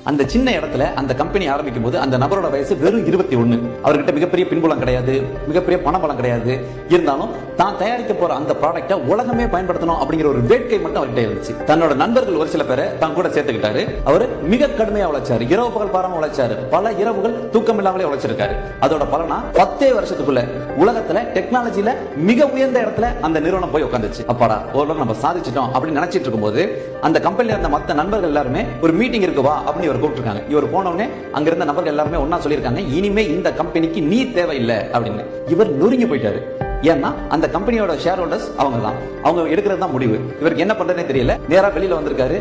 அந்த சின்ன இடத்துல அந்த கம்பெனி ஆரம்பிக்கும் போது அந்த நபரோட வயசு வெறும் 21. அவர்கிட்ட மிகப்பெரிய பின்புலம் கிடையாது, மிகப்பெரிய பணபலம் கிடையாது. இருந்தாலும் தான் தயாரிக்க போற அந்த ப்ராடக்ட்டை உலகமே பயன்படுத்தணும் அப்படிங்கிற ஒரு வேட்கை மட்டும் அவர்கிட்ட இருந்துச்சு. தன்னோட நண்பர்கள் ஒரு சில பேரை தான் கூட சேர்த்துக்கிட்டாரு. அவர் மிக கடுமையா உழைச்சாரு, இரவு பகல் பாராம உழைச்சாரு, பல இரவுகள் தூக்கம் இல்லாமலே உழைச்சிருக்காரு. அதோட பலனா 10 வருஷத்துக்குள்ள உலகத்துல டெக்னாலஜில மிக உயர்ந்த இடத்துல அந்த நிறுவனம் போய் உட்காந்துச்சு. அப்பாடா ஓரளவு நம்ம சாதிச்சிட்டோம் அப்படின்னு நினைச்சிட்டு இருக்கும்போது அந்த கம்பெனில இருந்த மத்த நண்பர்கள் எல்லாருமே ஒரு மீட்டிங் இருக்கு வா அப்படின்னு இவர் கூப்பிட்டுருக்காங்க. இவர் போனவுடனே அங்க இருந்த நபர்கள் எல்லாருமே ஒன்னா சொல்லியிருக்காங்க, இனிமே இந்த கம்பெனிக்கு நீ தேவையில்லை அப்படின்னு. இவர் நொறுங்கி போயிட்டாரு. ஏன்னா அந்த கம்பெனியோட ஷேர் ஹோல்டர்ஸ் அவங்க தான், அவங்க எடுக்கிறது தான் முடிவு. இவருக்கு என்ன பண்றதுனே தெரியல. நேரா வெளியில வந்திருக்காரு,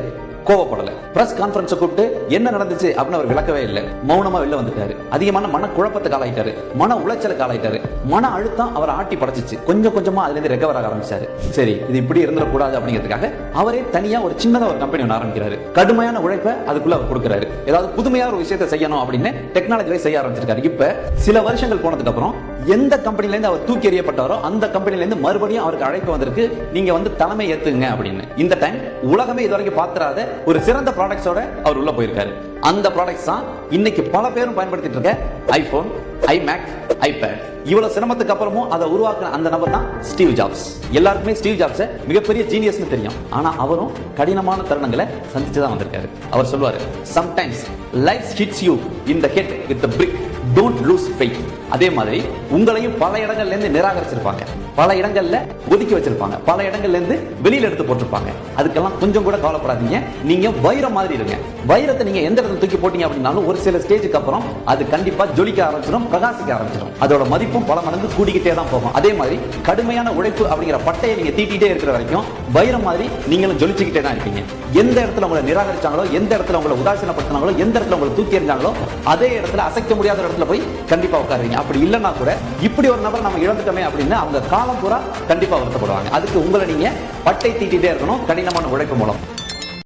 கோவப்படல. பிரஸ் கான்ஃபரன்ஸ் கூப்பிட்டு என்ன நடந்துச்சு அப்படின்னு அவர் விளக்கவே இல்லை. மௌனமா வெளில வந்துட்டாரு. அதிகமான மன குழப்பத்துக்கு ஆளாயிட்டாரு, மன உளைச்சலுக்கு ஆளாயிட்டாரு. மன அழுத்தம் அவர் ஆட்டி படைச்சிச்சு. கொஞ்சம் கொஞ்சமா அதுல இருந்து ரெக்கவர் ஆக ஆரம்பிச்சாரு. சரி இது இப்படி இருந்துடக்கூடாது அப்படிங்கிறதுக்காக அவரே தனியா ஒரு சின்னதா ஒரு கம்பெனி ஒன்று ஆரம்பிக்கிறாரு. கடுமையான உழைப்பை அதுக்குள்ள அவர் கொடுக்கிறாரு. ஏதாவது புதுமையான ஒரு விஷயத்தை செய்யணும் அப்படின்னு டெக்னாலஜி செய்ய ஆரம்பிச்சிருக்காரு. இப்ப சில வருஷங்கள் போனதுக்கு அப்புறம் எந்த கம்பெனில இருந்து அவர் தூக்கி எறியப்பட்டாரோ அந்த கம்பெனில இருந்து மறுபடியும் அவருக்கு அழைப்பு வந்திருக்கு, நீங்க வந்து தலைமை ஏத்துங்க அப்படின்னு. இந்த டைம் உலகமே இதுவரைக்கும் பாத்துறாத ஒரு சிறந்த ப்ராடக்ட்ஸோட அவர் உள்ள போயிருக்காரு. அந்த ப்ராடக்ட்ஸ் தான் இன்னைக்கு பல பேரும் பயன்படுத்திட்டு இருக்க ஐபோன், ஐமேக், ஐபேட். இவ்வளவு சிரமத்துக்கு அப்புறமும் அதை உருவாக்குன அந்த நபர் தான் ஸ்டீவ் ஜாப்ஸ். எல்லாருக்குமே ஸ்டீவ் ஜாப்ஸ் மிகப்பெரிய ஜீனியஸ்னு தெரியும். ஆனா அவரும் கடினமான தருணங்களை சந்திச்சு தான் வந்திருக்காரு. அவர் சொல்லுவாரு, sometimes life hits you in the head with a brick, don't lose faith. அதே மாதிரி உங்களையும் பல இடங்கள்ல இருந்து நிராகரிச்சிருப்பாங்க, பல இடங்கள்ல ஒதுக்கி வச்சிருப்பாங்க, பல இடங்கள்ல இருந்து வெளியில எடுத்து போட்டிருப்பாங்க. அதுக்கெல்லாம் கொஞ்சம் கூட கவலைப்படாதீங்க. நீங்க வைரம் மாதிரி இருங்க. வைரத்தை நீங்க எந்த இடத்துல தூக்கி போட்டீங்க அப்படின்னாலும் ஒரு சில ஸ்டேஜுக்கு அப்புறம் அது கண்டிப்பா ஜொலிக்க ஆரம்பிச்சிடும், பிரகாசிக்க ஆரம்பிச்சிடும். அதோட மதிப்பும் பல மடங்கு கூடிக்கிட்டே தான் போகும். அதே மாதிரி கடுமையான உழைப்பு அப்படிங்கிற பட்டையை நீங்க தீட்டிட்டே இருக்கிற வரைக்கும் வைரம் மாதிரி நீங்களும் ஜொலிச்சுக்கிட்டே தான் இருப்பீங்க. எந்த இடத்துல உங்களை நிராகரிச்சாங்களோ, எந்த இடத்துல உங்களை உதாசீனப்படுத்தினாங்களோ, எந்த இடத்துல உங்களை தூக்கி எறிஞ்சாங்களோ அதே இடத்துல அசைக்க முடியாத இடத்துல போய் கண்டிப்பா உட்காருவீங்க. அப்படி இல்லைன்னா கூட இப்படி ஒரு நபர் நம்ம இழந்துட்டோமே அப்படின்னு அவங்க காலம் பூரா கண்டிப்பா வருத்தப்படுவாங்க. அதுக்கு உங்களை நீங்க பட்டை தீட்டிட்டே இருக்கணும், கடினமான உழைப்பு மூலம்.